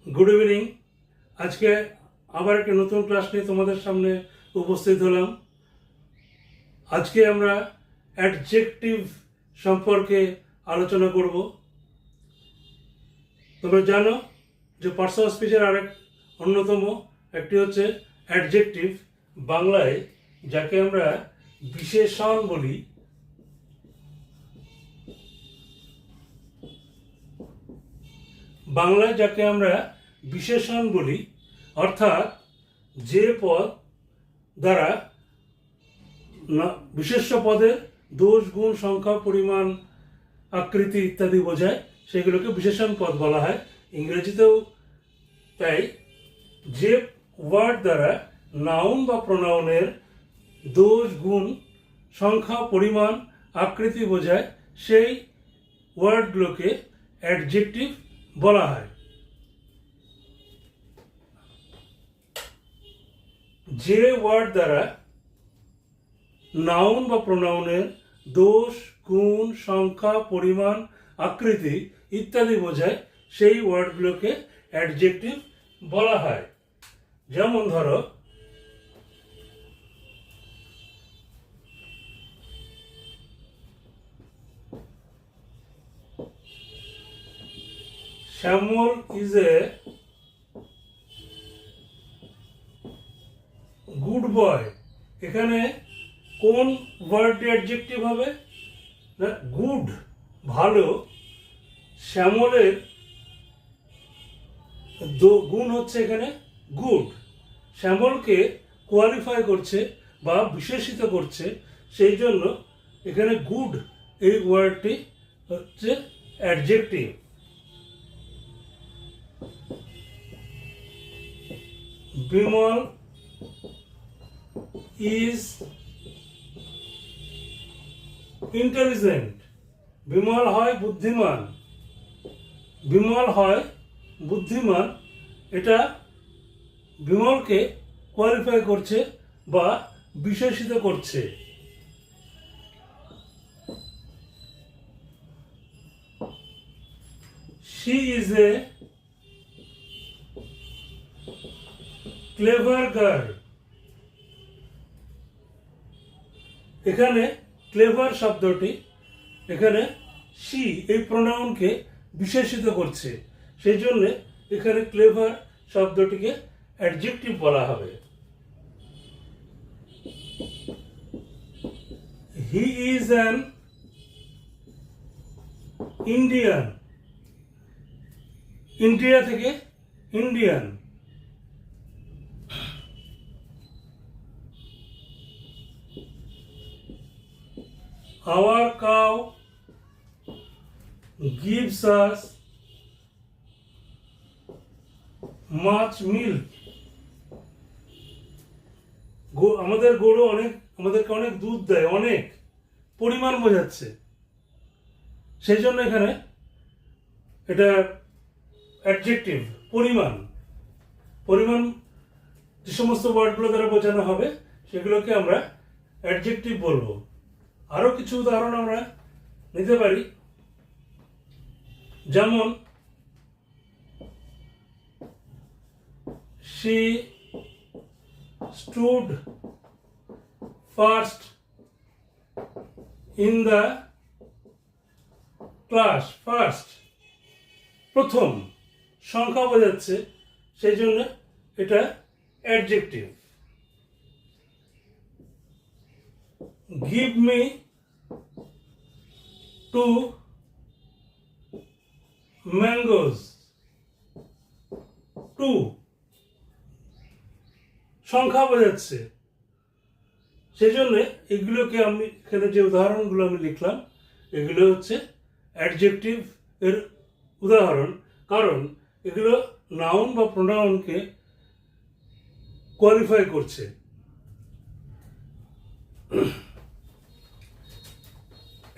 Good evening. আজকে আবার একটা নতুন ক্লাস নিয়ে তোমাদের সামনে উপস্থিত হলাম। আজকে আমরা অ্যাডজেক্টিভ সম্পর্কে আলোচনা করব। তোমরা জানো যে পার্টস অফ স্পিচের আরেক অন্যতম একটি হচ্ছে অ্যাডজেক্টিভ, বাংলায় যাকে আমরা বিশেষণ বলি। বাংলায় যাকে আমরা বিশেষণ বলি, অর্থাৎ যে পদ দ্বারা বিশেষ্য পদের দোষ, গুণ, সংখ্যা, পরিমাণ, আকৃতি ইত্যাদি বোঝায়, সেগুলোকে বিশেষণ পদ বলা হয়। ইংরেজিতেও তাই। যে ওয়ার্ড দ্বারা নাউন বা প্রোনাউনের দোষ, গুণ, সংখ্যা, পরিমাণ, আকৃতি বোঝায়, সেই ওয়ার্ডগুলোকে অ্যাডজেক্টিভ বলা হয়। যে ওয়ার্ড দ্বারা নাউন বা প্রোনাউনের দোষ, গুণ, সংখ্যা, পরিমাণ, আকৃতি ইত্যাদি বোঝায়, সেই ওয়ার্ডগুলোকে অ্যাডজেক্টিভ বলা হয়। যেমন ধরো, শ্যামল ইজ এ গুড বয়। এখানে কোন ওয়ার্ডটি অ্যাডজেক্টিভ হবে? না, গুড, ভালো। শ্যামলের গুণ হচ্ছে এখানে গুড। শ্যামলকে কোয়ালিফাই করছে বা বিশেষিত করছে, সেই জন্য এখানে গুড এই ওয়ার্ডটি হচ্ছে adjective. Bimal is intelligent. Bimal হয় বুদ্ধিমান। বিমল হয় বুদ্ধিমান, এটা বিমলকে কোয়ালিফাই করছে বা বিশেষিত করছে। She is a clever girl. এখানে ক্লেভার শব্দটি এখানে শি এই প্রোনাউনকে বিশেষিত করছে, সেই জন্য এখানে ক্লেভার শব্দটিকে অ্যাডজেক্টিভ বলা হবে। He is an Indian. India থেকে Indian. Our cow gives us much milk. আমাদের গরু আমাদেরকে অনেক দুধ দেয়, অনেক পরিমাণ বোঝাচ্ছে, সেই জন্য এখানে এটা অ্যাডজেক্টিভ। পরিমাণ পরিমাণ যে সমস্ত ওয়ার্ডগুলো দ্বারা বোঝানো হবে, সেগুলোকে আমরা অ্যাডজেক্টিভ বলবো। আরো কিছু উদাহরণ আমরা নিতে পারি। যেমন, she stood first in the class. First প্রথম, সংখ্যা বোঝাচ্ছে, সেই জন্য এটা অ্যাডজেক্টিভ। give me 2 mangoes. 2 সংখ্যা বোঝাচ্ছে, সেই জন্য এগুলোকে আমি এখানে যে উদাহরণগুলো আমি লিখলাম, এগুলো হচ্ছে অ্যাডজেক্টিভ এর উদাহরণ, কারণ এগুলো নাউন বা প্রোনাউনকে কোয়ালিফাই করছে।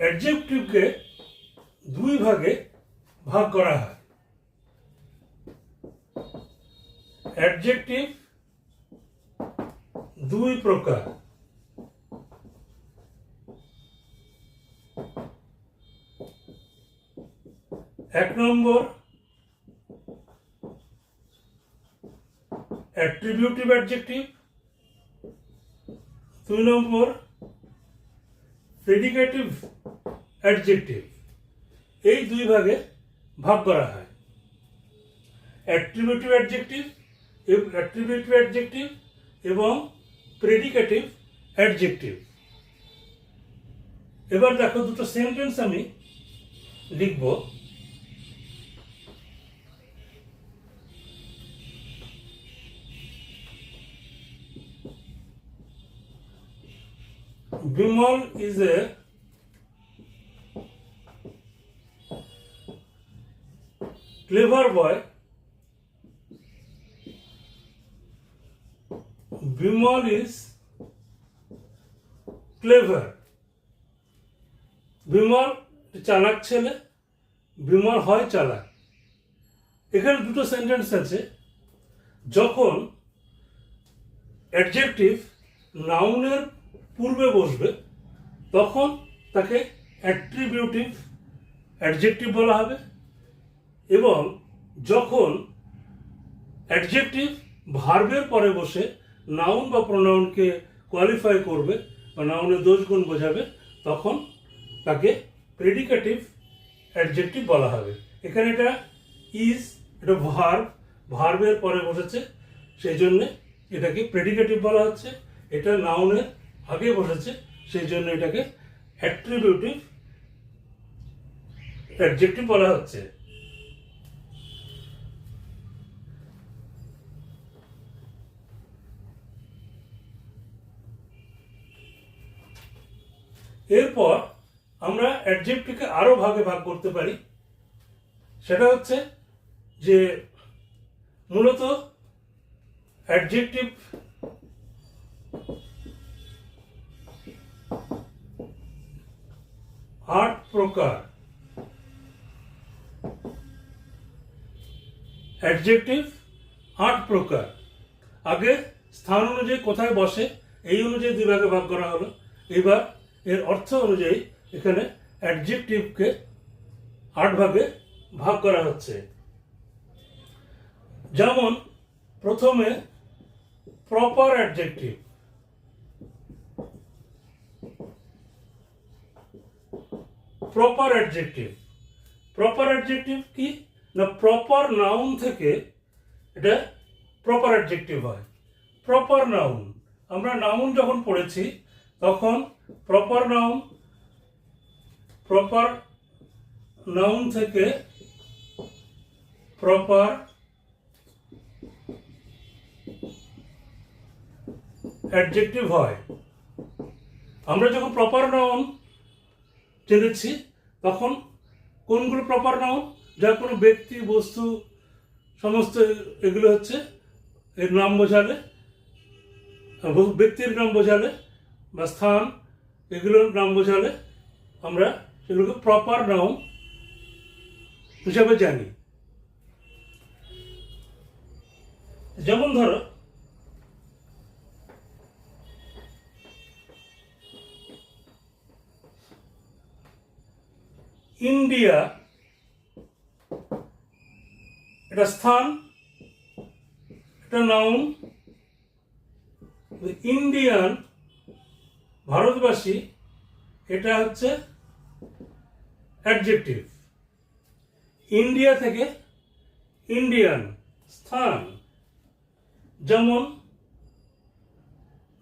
অ্যাডজেক্টিভকে দুই ভাগে ভাগ করা হয়। অ্যাডজেক্টিভ দুই প্রকার। এক নম্বর অ্যাট্রিবিউটিভ অ্যাডজেক্টিভ, 2 নম্বর প্রেডিকেটিভ অ্যাডজেক্টিভ। এই দুই ভাগে ভাগ করা হয়, অ্যাট্রিবিউটিভ অ্যাডজেক্টিভ এবং প্রেডিকেটিভ অ্যাডজেক্টিভ। এবার দেখো দুটো সেন্টেন্স আমি লিখব। Bimal is a clever boy. Bimal is clever. Bimal চালাক ছেলে, বিমল হয় চালাক। এখানে দুটো সেন্টেন্স আছে। যখন অ্যাডজেক্টিভ নাউনের পূর্বে বসবে তখন তাকে অ্যাট্রিবিউটিভ অ্যাডজেক্টিভ বলা হবে, এবং যখন অ্যাডজেক্টিভ ভার্বের পরে বসে নাউন বা প্রোনাউনকে কোয়ালিফাই করবে বা নাউনের দোষগুণ বোঝাবে তখন তাকে প্রেডিকেটিভ অ্যাডজেক্টিভ বলা হবে। এখানে এটা ইজ, এটা ভার্বের পরে বসেছে, সেই জন্যে এটাকে প্রেডিকেটিভ বলা হচ্ছে। এটা নাউনের আগে বসেছে, সেই জন্য এটাকে অ্যাট্রিবিউটিভ অ্যাডজেক্টিভ বলা হচ্ছে। এরপর আমরা অ্যাডজেক্টিভকে আরো ভাগে ভাগ করতে পারি। সেটা হচ্ছে যে মূলত অ্যাডজেক্টিভ 8 প্রকার। অ্যাডজেক্টিভ 8 প্রকার। আগে স্থান অনুযায়ী কোথায় বসে এই অনুযায়ী দুই ভাগে ভাগ করা হলো। এবার এর অর্থ অনুযায়ী এখানে অ্যাডজেক্টিভকে 8 ভাগে ভাগ করা হচ্ছে। যেমন প্রথমে প্রপার অ্যাডজেক্টিভ। প্রপার অ্যাডজেক্টিভ কি না, প্রপার নাউন থেকে এটা প্রপার অ্যাডজেক্টিভ হয়। প্রপার নাউন, আমরা নাউন যখন পড়েছি তখন প্রপার নাউন থেকে প্রপার অ্যাডজেক্টিভ হয়। আমরা যখন প্রপার নাউন জেনেছি তখন কোনগুলো প্রপার নাউন, যা কোনো ব্যক্তি বস্তু সমস্ত এগুলো হচ্ছে এর নাম বোঝালে, ব্যক্তির নাম বোঝালে বা স্থান এগুলোর নাম বোঝালে আমরা সেগুলোকে প্রপার নাউন হিসাবে জানি। যেমন ধরো ইন্ডিয়া, এটা স্থান, এটা নাউন। ইন্ডিয়ান, ভারতবাসী, এটা হচ্ছে অ্যাডজেক্টিভ। ইন্ডিয়া থেকে ইন্ডিয়ান, স্থান। যেমন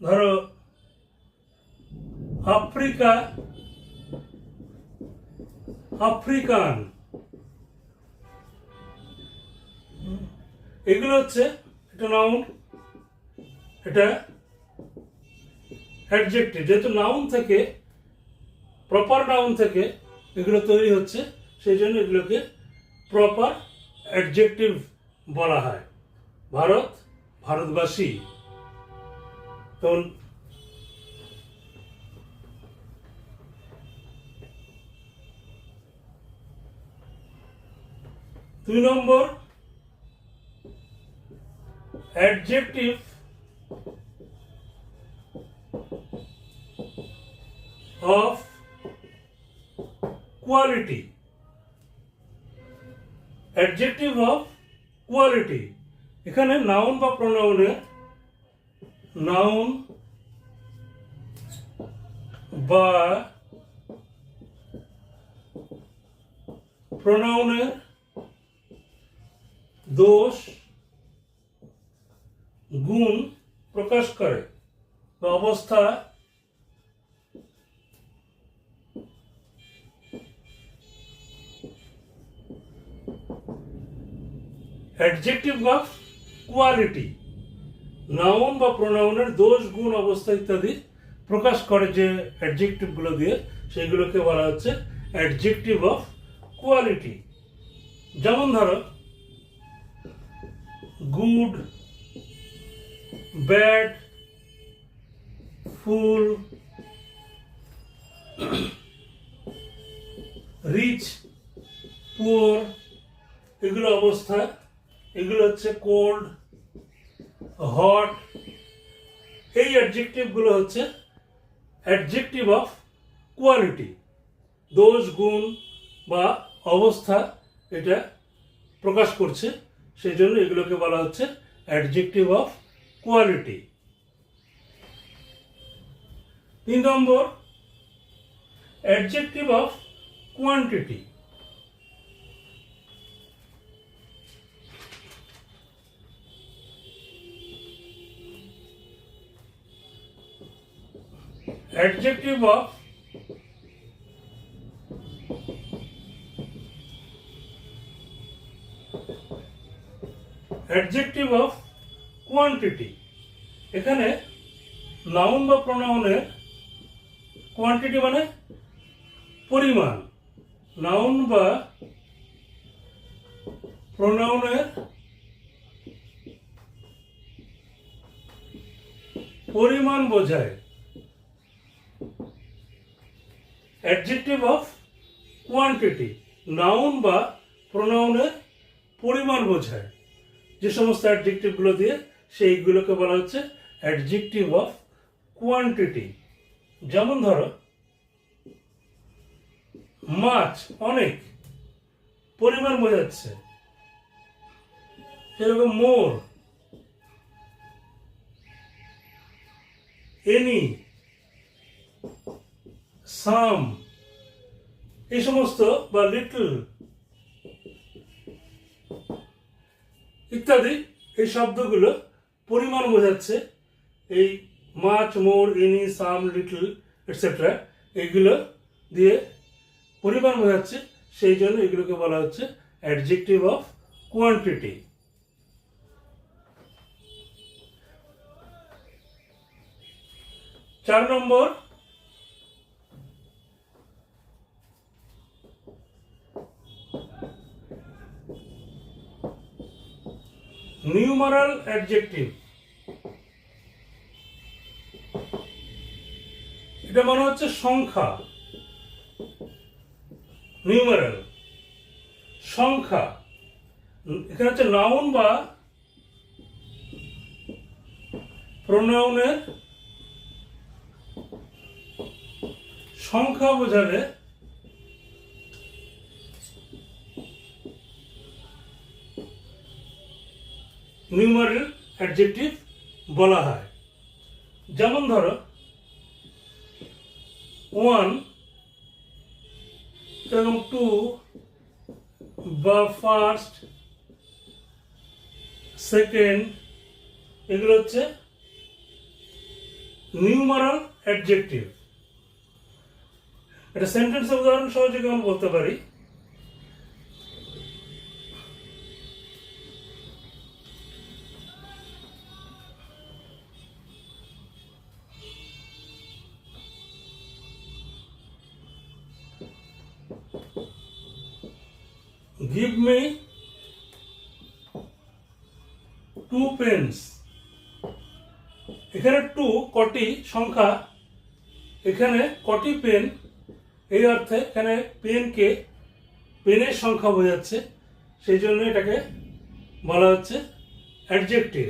ধরো আফ্রিকা, আফ্রিকান, এগুলো হচ্ছে এটা নাউন, এটা অ্যাডজেক্টিভ। যেহেতু নাউন থেকে, প্রপার নাউন থেকে এগুলো তৈরি হচ্ছে, সেই জন্য এগুলোকে প্রপার অ্যাডজেক্টিভ বলা হয়। ভারত, ভারতবাসী। তখন দুই নম্বর adjective of quality. Adjective of quality, এখানে নাউন বা প্রোনাউনের নাউন বা প্রোনাউনের দোষ গুণ প্রকাশ করে বা অবস্থা অ্যাডজেক্টিভ অফ কোয়ালিটি, নাউন বা প্রোনাউনের দোষ গুণ অবস্থা ইত্যাদি প্রকাশ করে যে অ্যাডজেক্টিভগুলো দিয়ে, সেগুলোকে বলা হচ্ছে অ্যাডজেক্টিভ অফ কোয়ালিটি। যেমন ধরো গুড, ব্যাড, ফুল, রিচ, পুয়ার, এগুলো অবস্থা। এগুলো হচ্ছে কোল্ড, হট। এই অ্যাডজেক্টিভগুলো হচ্ছে অ্যাডজেক্টিভ অফ কোয়ালিটি, দোষ গুণ বা অবস্থা এটা প্রকাশ করছে, সেই জন্য এগুলোকে বলা হচ্ছে adjective of quality. 3 number adjective of quantity. Adjective of quantity। এখানে নাউন বা প্রোনাউনের কোয়ান্টিটি মানে পরিমাণ, নাউন বা প্রোনাউনের পরিমাণ বোঝায়। অ্যাডজেক্টিভ অফ কোয়ান্টিটি নাউন বা প্রোনাউনের পরিমাণ বোঝায়। যে সমস্ত অ্যাডজেক্টিভগুলো দিয়ে সেইগুলোকে বলা হচ্ছে অ্যাডজেক্টিভ অফ কোয়ান্টিটি। যেমন ধরো মাছ, অনেক, পরিমাণ বোঝাচ্ছে। সেরকম মোর, এনি, সাম, এই সমস্ত বা লিটল ইত্যাদি এই শব্দগুলো পরিমাণ বোঝাচ্ছে। এই মাছ, মোর, এনি, সাম, লিটল এটসেট্রা এইগুলো দিয়ে পরিমাণ বোঝাচ্ছে, সেই জন্য এগুলোকে বলা হচ্ছে adjective of quantity. 4 number numeral adjective. এটা মনে হচ্ছে সংখ্যা, নিউমারাল সংখ্যা। এখানে হচ্ছে নাউন বা প্রোনাউনের সংখ্যা বোঝালে নিউমারাল অ্যাডজেক্টিভ বলা হয়। যেমন ধরো 1 এবং 2 বা ফার্স্ট, সেকেন্ড, এগুলো হচ্ছে নিউমারাল অ্যাডজেক্টিভ। এটা সেন্টেন্সের উদাহরণ সহযোগে আমরা বলতে পারি। Give me 2 pens। এখানে 2 কটি সংখ্যা, এখানে কটি পেন এই অর্থে এখানে পেনকে পেনের সংখ্যা বোঝাচ্ছে, সেই জন্য এটাকে বলা হচ্ছে অ্যাডজেক্টিভ।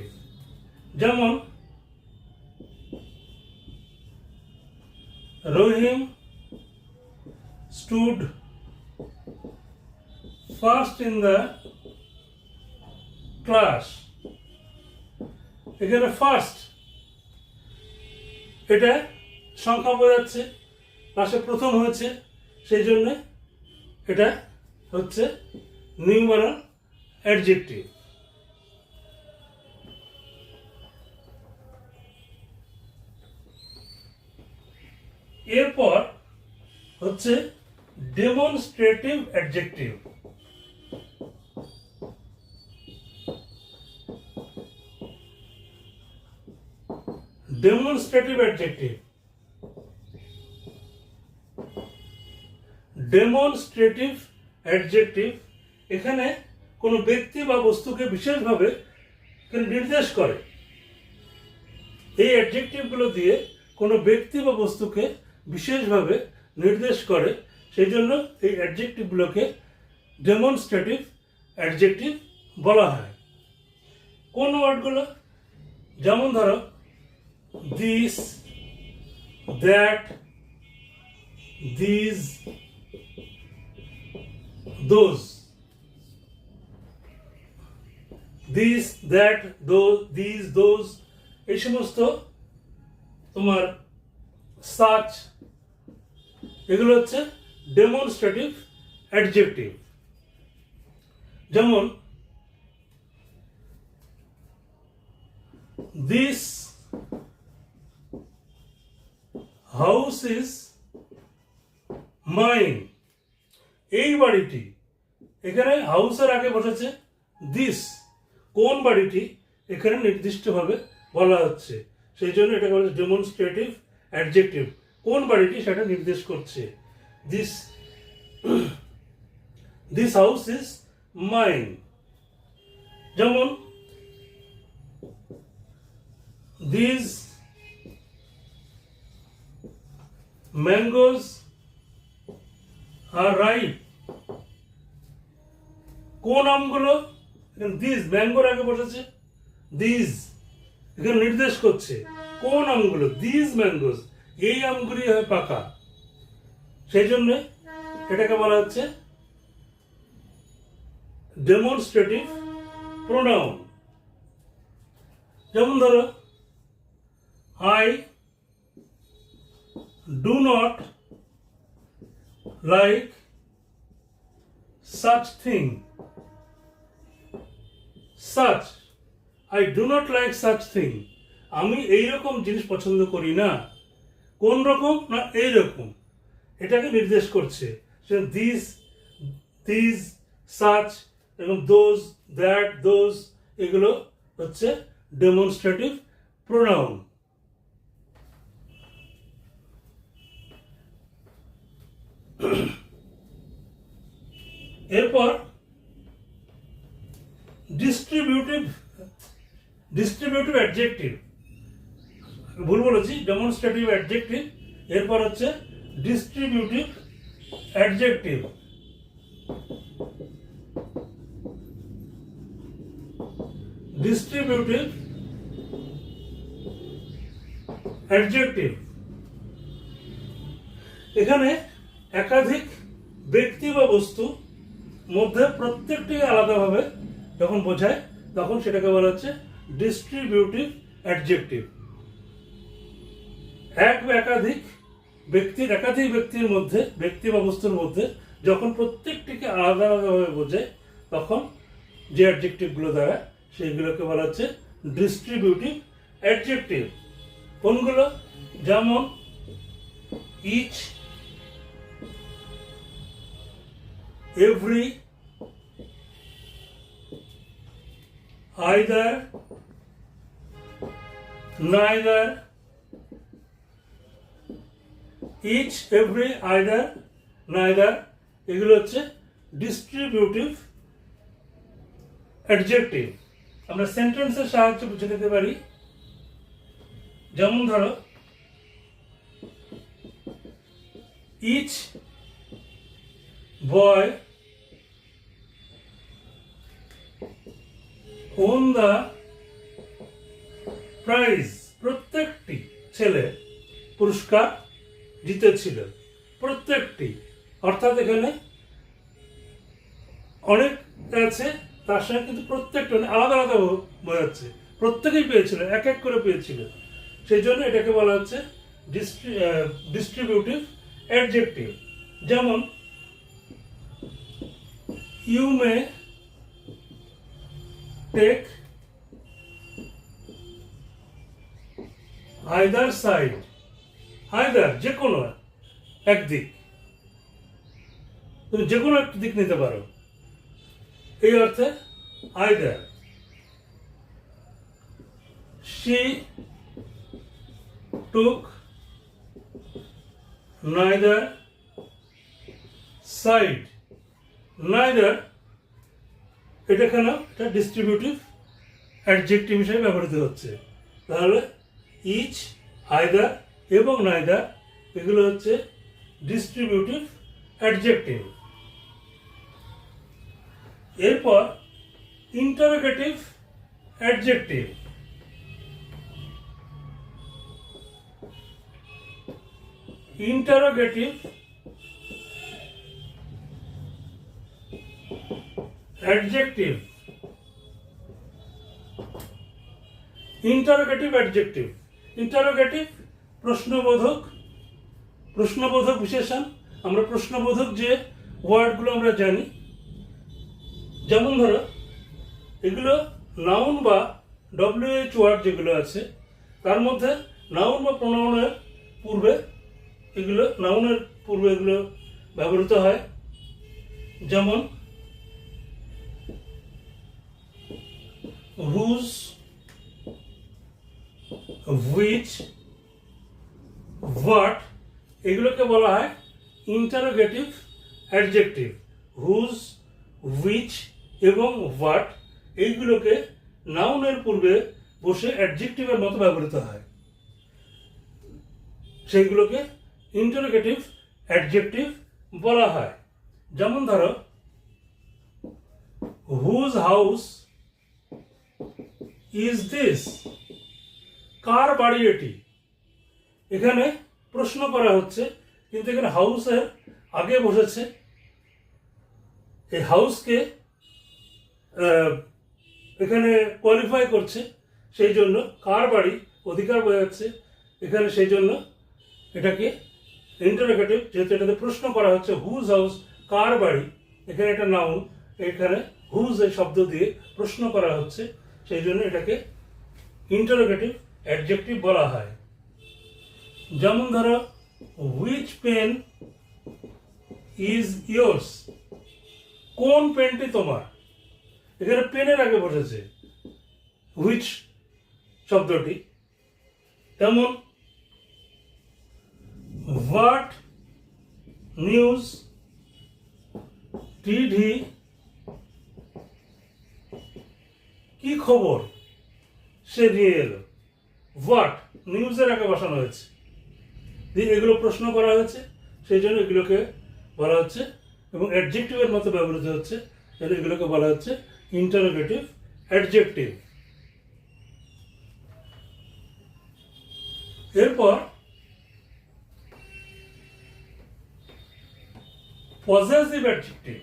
যেমন রহিম stood first in the class। এখানে ফার্স্ট এটা সংখ্যা বোঝাচ্ছে, পাশে প্রথম হয়েছে, সেই জন্য এটা হচ্ছে নিউমারাল অ্যাডজেক্টিভ। এরপর হচ্ছে demonstrative adjective. Demonstrative adjective, demonstrative adjective এখানে কোনো ব্যক্তি বা বস্তুকে বিশেষভাবে নির্দেশ করে। এই অ্যাডজেক্টিভগুলো দিয়ে কোনো ব্যক্তি বা বস্তুকে বিশেষভাবে নির্দেশ করে, সেই জন্য এই অ্যাডজেক্টিভগুলোকে ডেমনস্ট্রেটিভ অ্যাডজেক্টিভ বলা হয়। কোন ওয়ার্ডগুলো? যেমন ধরো this, that, this, those. This, that, this, those এই সমস্ত তোমার সাচ, এগুলো হচ্ছে ডেমনস্ট্রেটিভ অ্যাডজেক্টিভ। যেমন দিস হাউস ইজ মাইন। এই বাড়িটি, এখানে হাউসের আগে বসেছে দিস, কোন বাড়িটি এখানে নির্দিষ্টভাবে বলা হচ্ছে, সেই জন্য এটাকে বলে ডেমনস্ট্রেটিভ অ্যাডজেক্টিভ। কোন বাড়িটি সেটা নির্দেশ করছে। This this house is mine. যেমন দিস ম্যাঙ্গোজ আর রাইপ। কোন আমগুলো? দিস, ম্যাঙ্গোর আগে বসেছে দিস, এখানে নির্দেশ করছে কোন আমগুলো। দিস ম্যাঙ্গোজ, এই আমগুলি হয় পাকা, সেই জন্য এটাকে বলা হচ্ছে ডেমনস্ট্রেটিভ প্রোনাউন। যেমন ধরো I do not like such thing. Such, I do not like such thing. আমি এই রকম জিনিস পছন্দ করি না। কোন রকম? না এই রকম, এটাকে নির্দেশ করছে। দিস, দিস, সাচ এবং দোজ, দ্যাট, দোজ এগুলো হচ্ছে ডেমনস্ট্রেটিভ প্রোনাউন। এরপর ডিস্ট্রিবিউটিভ অ্যাডজেক্টিভ, ভুল বলেছি, ডেমনস্ট্রেটিভ অ্যাডজেক্টিভ। এরপর হচ্ছে ডিস্ট্রিবিউটিভ অ্যাডজেক্টিভ। ডিস্ট্রিবিউটিভ অ্যাডজেক্টিভ এখানে একাধিক ব্যক্তি বা বস্তু মধ্যে প্রত্যেকটি আলাদাভাবে যখন বোঝায় তখন সেটাকে বলা হচ্ছে ডিস্ট্রিবিউটিভ অ্যাডজেক্টিভ। এক বা একাধিক ব্যক্তির মধ্যে, ব্যক্তি বা বস্তুর মধ্যে যখন প্রত্যেকটিকে আলাদা আলাদাভাবে বোঝায় তখন যে অ্যাডজেক্টিভগুলো দ্বারা সেইগুলোকে বলা হচ্ছে ডিস্ট্রিবিউটিভ অ্যাডজেক্টিভ। কোনগুলো? যেমন each, every, either, neither, each, every, either, neither এগুলো হচ্ছে ডিস্ট্রিবিউটিভ অ্যাডজেক্টিভ। আমরা সেন্টেন্সের সাহায্যে বুঝে নিতে পারি। যেমন ধরো each boy won the prize. প্রত্যেকটি ছেলে পুরস্কার জিতেছিল। প্রত্যেকটি অর্থাৎ এখানে অনেক আছে, তার সঙ্গে কিন্তু প্রত্যেকটা আলাদা আলাদা বোঝাচ্ছে। প্রত্যেক প্রত্যেকেই পেয়েছিল, এক এক করে পেয়েছিল, সেই জন্য এটাকে বলা হচ্ছে ডিস্ট্রিবিউটিভ অ্যাডজেক্টিভ। যেমন you may take either side, either যে কোনো একদিক, তুমি যে কোনো একটা দিক নিতে পারো, এই অর্থে either. she took neither side, neither এটা কেন, এটা ডিস্ট্রিবিউটিভ অ্যাডজেক্টিভ হিসেবে ব্যবহৃত হচ্ছে। তাহলে ইচ, আইদার এবং নাইদার এগুলো হচ্ছে ডিস্ট্রিবিউটিভ অ্যাডজেক্টিভ। এরপর interrogative adjective. Interrogative adjective, interrogative adjective, interrogative প্রশ্নবোধক, প্রশ্নবোধক বিশেষণ। আমরা প্রশ্নবোধক যে ওয়ার্ডগুলো আমরা জানি, যেমন ধরো এগুলো নাউন বা WH ওয়ার্ড যেগুলো আছে, তার মধ্যে নাউন বা প্রোনাউনের পূর্বে এগুলো, নাউনের পূর্বে এগুলো ব্যবহৃত হয়। যেমন হুজ, হুইচ, হোয়াট এগুলোকে বলা হয় ইন্টারোগেটিভ অ্যাডজেক্টিভ। হুজ, হুইচ এবং হোয়াট এইগুলোকে নাউনের পূর্বে বসে অ্যাডজেক্টিভের মতো ব্যবহৃত হয়, সেইগুলোকে ইন্টারোগেটিভ অ্যাডজেক্টিভ বলা হয়। যেমন ধরো হুজ হাউস ইজ দিস, কার বাড়ি এটি। এখানে প্রশ্ন করা হচ্ছে, কিন্তু এখানে হাউসের আগে বসেছে, এই হাউসকে এখানে কোয়ালিফাই করছে, সেই জন্য কার বাড়ি অধিকার বোঝাচ্ছে এখানে, সেই জন্য এটাকে ইন্টারোগেটিভ, যেহেতু এটাতে প্রশ্ন করা হচ্ছে হুজ হাউস, কার বাড়ি, এখানে একটা নাউন, এখানে হুজ এই শব্দ দিয়ে প্রশ্ন করা হচ্ছে, সেই জন্য এটাকে ইন্টারোগেটিভ অ্যাডজেক্টিভ বলা হয়। যেমন ধরো হুইচ পেন ইজ ইয়োর্স, কোন পেনটি তোমার। এখানে পেনের আগে বসেছে হুইচ শব্দটি। তেমন হোয়াট নিউজ ডিড হি, কি খবর সে নিয়ে এলো। হোয়াট নিউজের আগে বসানো হয়েছে, দিয়ে এগুলো প্রশ্ন করা হয়েছে, সেই জন্য এগুলোকে বলা হচ্ছে, এবং অ্যাডজেক্টিভের মতো ব্যবহৃত হচ্ছে, এগুলোকে বলা হচ্ছে ইন্টারোগেটিভ অ্যাডজেক্টিভ। এরপর পজেসিভ অ্যাডজেক্টিভ।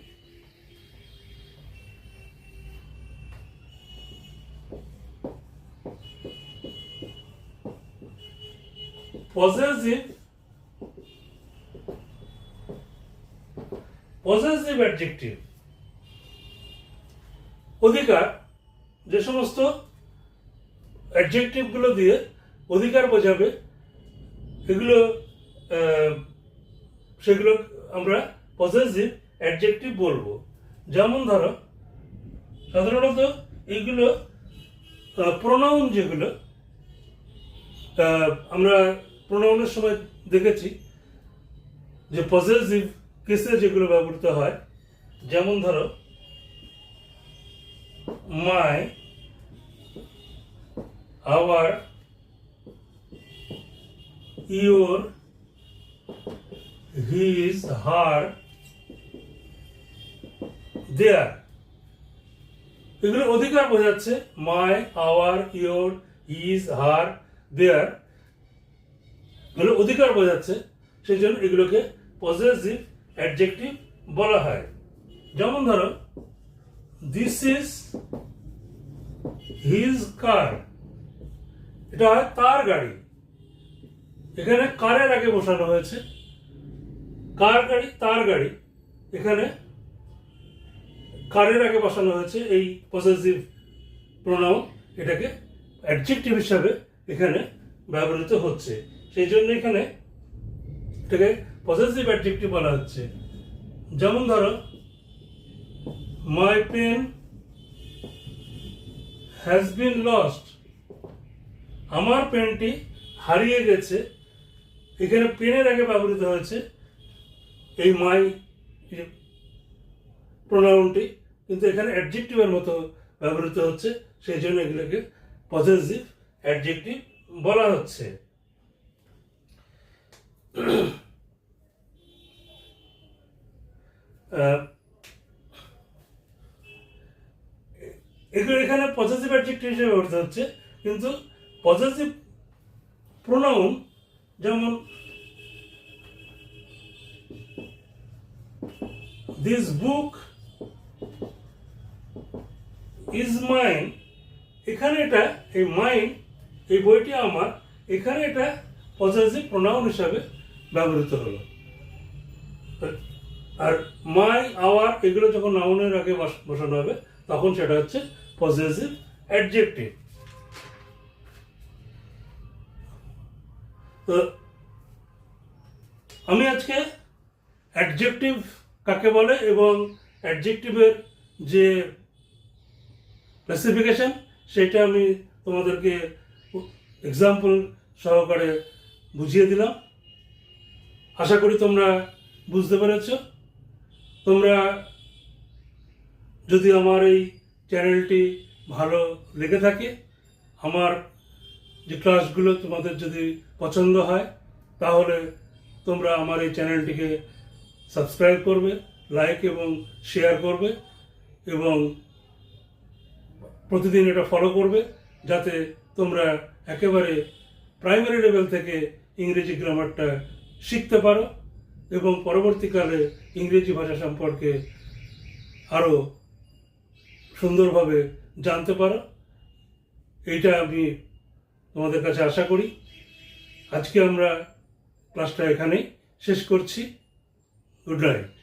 পজেসিভ অ্যাডজেক্টিভ অধিকার, যে সমস্ত অ্যাডজেক্টিভগুলো দিয়ে অধিকার বোঝাবে এগুলো, সেগুলো আমরা পজেসিভ অ্যাডজেক্টিভ বলবো। যেমন ধরো সাধারণত এইগুলো প্রোনাউন, যেগুলো আমরা প্রোনাউনের সময় দেখেছি যে পজেসিভ কেসে যেগুলো ব্যবহৃত হয়। যেমন ধরো মাই, আওয়ার, ইয়োর, হিজ, হার, দেয়ার। এগুলো অধিকার বোঝাচ্ছে, মাই, আওয়ার, ইয়োর, হিজ, হার, দেয়ার এগুলো অধিকার বোঝাচ্ছে, সেই জন্য এগুলোকে পজেসিভ অ্যাডজেক্টিভ বলা হয়। যেমন ধরো দিস ইজ হিজ কার, এটা হয় তার গাড়ি। এখানে কারের আগে বসানো হয়েছে, কার গাড়ি, তার গাড়ি। এখানে কারের আগে বসানো হয়েছে এই পসেসিভ প্রোনাউন, এটাকে অ্যাডজেক্টিভ হিসাবে এখানে ব্যবহৃত হচ্ছে। সেই জন্য এখানে এটাকে পসেসিভ অ্যাডজেক্টিভ বলা হচ্ছে। যেমন ধরো, my pen has been lost, আমার পেনটি হারিয়ে গেছে। এখানে পেনের আগে ব্যবহৃত হয়েছে এই মাই প্রোনাউনটি, কিন্তু এখানে অ্যাডজেক্টিভের মতো ব্যবহৃত হচ্ছে, সেই জন্য এগুলোকে পসেসিভ অ্যাডজেক্টিভ বলা হচ্ছে। এগুলো এখানে পসেসিভ অ্যাডজেক্টিভ হিসেবে ব্যবহৃত হচ্ছে, কিন্তু পসেসিভ প্রোনাউন যেমন দিস বুক ইজ মাইন, এখানে এটা এই মাইন, এই বইটি আমার, এখানে এটা পসেসিভ প্রোনাউন হিসাবে ব্যবহৃত হলো। আর মাই, আওয়ার এগুলো যখন নাউনের আগে বসানো হবে তখন সেটা হচ্ছে পসেসিভ অ্যাডজেক্টিভ। তো আমি আজকে অ্যাডজেক্টিভ কাকে বলে এবং অ্যাডজেক্টিভের যে ক্লাসিফিকেশন সেটা আমি তোমাদেরকে এক্সাম্পল সহকারে বুঝিয়ে দিলাম। আশা করি তোমরা বুঝতে পেরেছ। তোমরা যদি আমার এই চ্যানেলটি ভালো লেগে থাকে, আমার যে ক্লাসগুলো তোমাদের যদি পছন্দ হয়, তাহলে তোমরা আমার এই চ্যানেলটিকে সাবস্ক্রাইব করবে, লাইক এবং শেয়ার করবে এবং প্রতিদিন এটা ফলো করবে, যাতে তোমরা একেবারে প্রাইমারি লেভেল থেকে ইংরেজি গ্রামারটা শিখতে পারো এবং পরবর্তীকালে ইংরেজি ভাষা সম্পর্কে আরও সুন্দরভাবে জানতে পারো। এইটা আমি তোমাদের কাছে আশা করি। আজকে আমরা ক্লাসটা এখানেই শেষ করছি। Good night.